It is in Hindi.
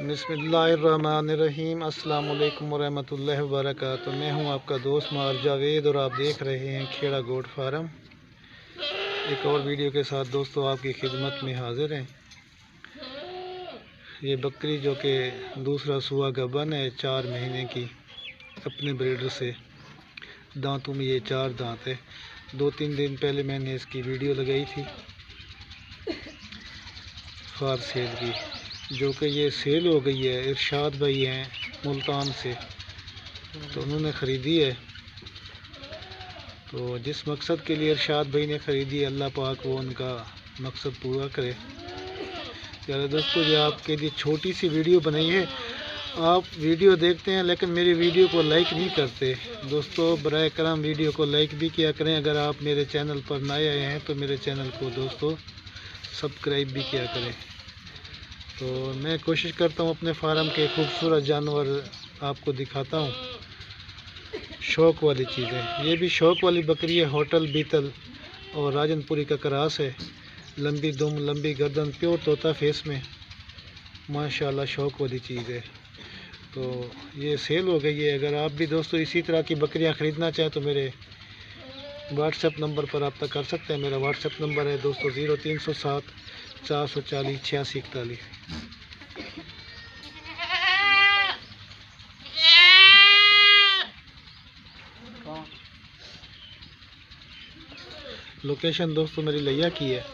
बिस्मिल्लाहिर्रहमानिर्रहीम। अस्सलाम वालेकुम वरहमतुल्लाहि वबरकातुहू। मैं हूं आपका दोस्त मार जावेद और आप देख रहे हैं खेड़ा गोट फार्म। एक और वीडियो के साथ दोस्तों आपकी खिदमत में हाजिर हैं। ये बकरी जो कि दूसरा सुआ गबन है, 4 महीने की, अपने ब्रीडर से। दांतों में ये 4 दांत है। 2-3 दिन पहले मैंने इसकी वीडियो लगाई थी फार सेल की, जो कि ये सेल हो गई है। इरशाद भाई हैं मुल्तान से, तो उन्होंने ख़रीदी है। तो जिस मकसद के लिए इरशाद भाई ने ख़रीदी, अल्लाह पाक वो उनका मकसद पूरा करे। यार दोस्तों, ये आपके लिए छोटी सी वीडियो बनाई है। आप वीडियो देखते हैं लेकिन मेरी वीडियो को लाइक नहीं करते। दोस्तों बराए करम वीडियो को लाइक भी किया करें। अगर आप मेरे चैनल पर नए आए हैं तो मेरे चैनल को दोस्तों सब्सक्राइब भी किया करें। तो मैं कोशिश करता हूँ अपने फार्म के खूबसूरत जानवर आपको दिखाता हूँ, शौक़ वाली चीज़ें। ये भी शौक़ वाली बकरी है, होटल बीतल और राजनपुरी का क्रॉस है। लंबी दुम, लंबी गर्दन, प्योर तोता फेस में, माशाल्लाह शौक़ वाली चीज़ है। तो ये सेल हो गई है। अगर आप भी दोस्तों इसी तरह की बकरियां ख़रीदना चाहें तो मेरे व्हाट्सएप नंबर पर रब्ता कर सकते हैं। मेरा व्हाट्सएप नंबर है दोस्तों 0307 440 8641। लोकेशन दोस्तों मेरी लिया की है।